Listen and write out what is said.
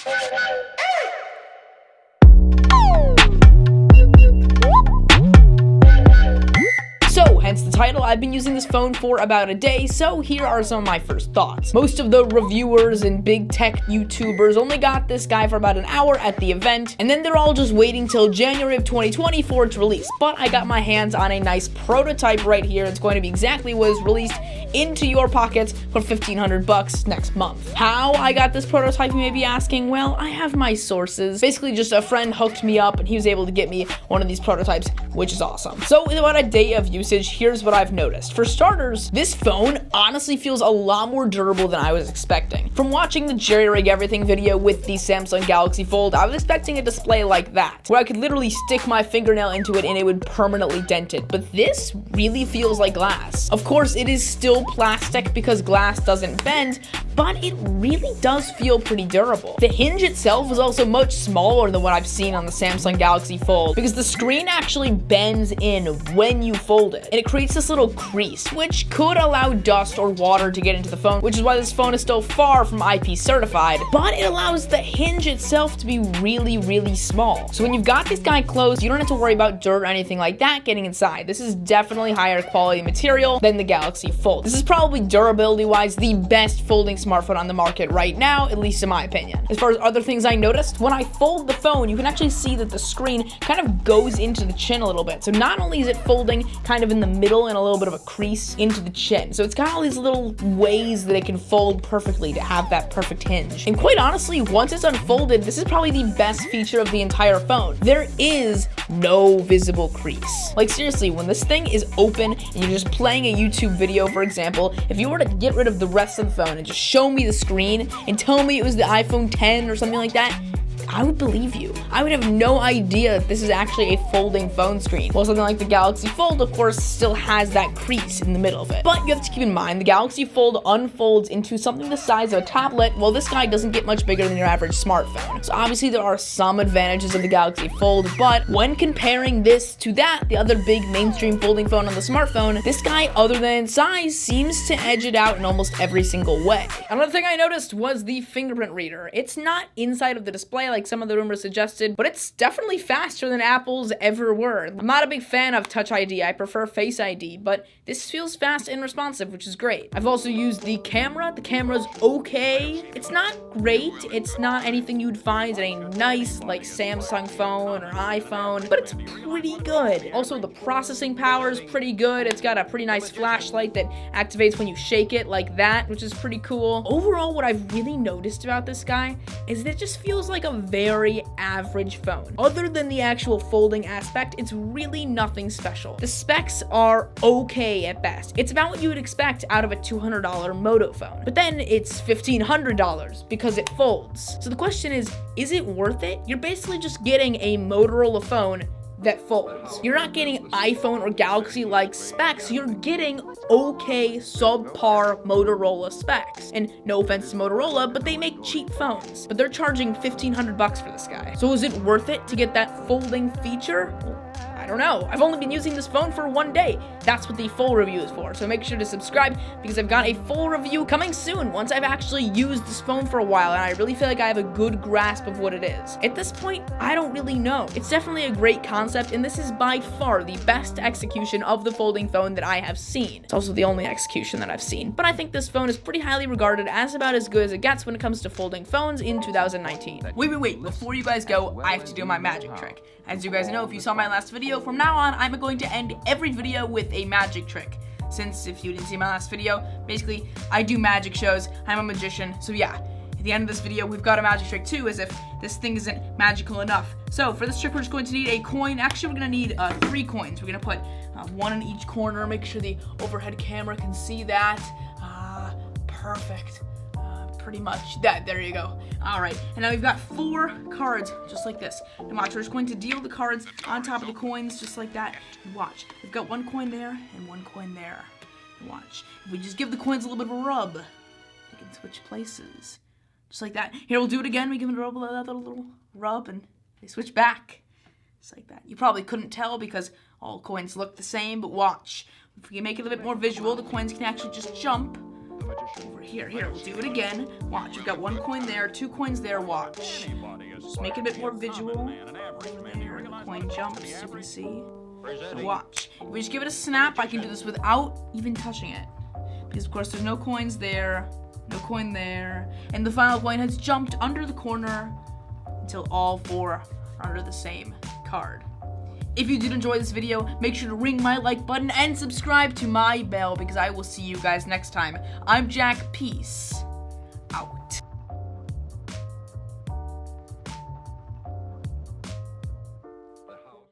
So, hence the title, I've been using this phone for about a day, so here are some of my first thoughts. Most of the reviewers and big tech YouTubers only got this guy for about an hour at the event, and then they're all just waiting till January of 2020 for its release. But I got my hands on a nice prototype right here. It's going to be exactly what is released into your pockets for $1,500 next month. How I got this prototype, you may be asking? Well, I have my sources. Basically, just a friend hooked me up and he was able to get me one of these prototypes, which is awesome. So, in about a day of usage, here's what I've noticed. For starters, this phone honestly feels a lot more durable than I was expecting. From watching the Jerry Rig Everything video with the Samsung Galaxy Fold, I was expecting a display like that, where I could literally stick my fingernail into it and it would permanently dent it. But this really feels like glass. Of course, it is still plastic because glass doesn't bend, but it really does feel pretty durable. The hinge itself is also much smaller than what I've seen on the Samsung Galaxy Fold because the screen actually bends in when you fold it, and it creates this little crease, which could allow dust or water to get into the phone, which is why this phone is still far from IP certified, but it allows the hinge itself to be really, really small. So when you've got this guy closed, you don't have to worry about dirt or anything like that getting inside. This is definitely higher quality material than the Galaxy Fold. This is probably durability-wise the best folding smartphone on the market right now, at least in my opinion. As far as other things I noticed, when I fold the phone, you can actually see that the screen kind of goes into the chin a little bit. So not only is it folding kind of in the middle and a little bit of a crease into the chin, so it's got all these little ways that it can fold perfectly to have that perfect hinge. And quite honestly, once it's unfolded, this is probably the best feature of the entire phone. There is no visible crease. Like seriously, when this thing is open and you're just playing a YouTube video, for example, if you were to get rid of the rest of the phone and just show me the screen and tell me it was the iPhone 10 or something like that, I would believe you. I would have no idea that this is actually a folding phone screen. Well, something like the Galaxy Fold, of course, still has that crease in the middle of it. But you have to keep in mind, the Galaxy Fold unfolds into something the size of a tablet, while this guy doesn't get much bigger than your average smartphone. So obviously there are some advantages of the Galaxy Fold, but when comparing this to that, the other big mainstream folding phone on the smartphone, this guy, other than size, seems to edge it out in almost every single way. Another thing I noticed was the fingerprint reader. It's not inside of the display like some of the rumors suggested, but it's definitely faster than Apple's ever were. I'm not a big fan of Touch ID, I prefer Face ID, but this feels fast and responsive, which is great. I've also used the camera. The camera's okay. It's not great. It's not anything you'd find in a nice, like, Samsung phone or iPhone, but it's pretty good. Also, the processing power is pretty good. It's got a pretty nice flashlight that activates when you shake it like that, which is pretty cool. Overall, what I've really noticed about this guy is that it just feels like a very average phone. Other than the actual folding aspect, it's really nothing special. The specs are okay at best. It's about what you would expect out of a $200 Moto phone. But then it's $1,500 because it folds. So the question is it worth it? You're basically just getting a Motorola phone that folds. You're not getting iPhone or Galaxy-like specs, you're getting okay subpar Motorola specs. And no offense to Motorola, but they make cheap phones. But they're charging $1,500 for this guy. So is it worth it to get that folding feature? I don't know. I've only been using this phone for one day. That's what the full review is for. So make sure to subscribe because I've got a full review coming soon once I've actually used this phone for a while and I really feel like I have a good grasp of what it is. At this point, I don't really know. It's definitely a great concept and this is by far the best execution of the folding phone that I have seen. It's also the only execution that I've seen. But I think this phone is pretty highly regarded as about as good as it gets when it comes to folding phones in 2019. Wait. Before you guys go, I have to do my magic trick. As you guys know, if you saw my last video, from now on, I'm going to end every video with a magic trick. Since if you didn't see my last video, basically, I do magic shows, I'm a magician, so yeah. At the end of this video, we've got a magic trick too, as if this thing isn't magical enough. So for this trick, we're just going to need a coin. Actually, we're going to need 3 coins. We're going to put 1 in each corner, make sure the overhead camera can see that. Perfect. Pretty much that. There you go. All right, and now we've got 4 cards just like this. And watch, we're just going to deal the cards on top of the coins just like that. And watch, we've got 1 coin there and 1 coin there. And watch, if we just give the coins a little bit of a rub, they can switch places just like that. Here, we'll do it again. We give it a little rub and they switch back just like that. You probably couldn't tell because all coins look the same, but watch, if we can make it a bit more visual, the coins can actually just jump Over here, we'll do it again. Watch, we've got 1 coin there, 2 coins there, watch. Just make it a bit more visual. There, the coin jumps, you can see. So watch. If we just give it a snap, I can do this without even touching it. Because of course there's no coins there, no coin there, and the final coin has jumped under the corner until all 4 are under the same card. If you did enjoy this video, make sure to ring my like button and subscribe to my bell because I will see you guys next time. I'm Jack, peace.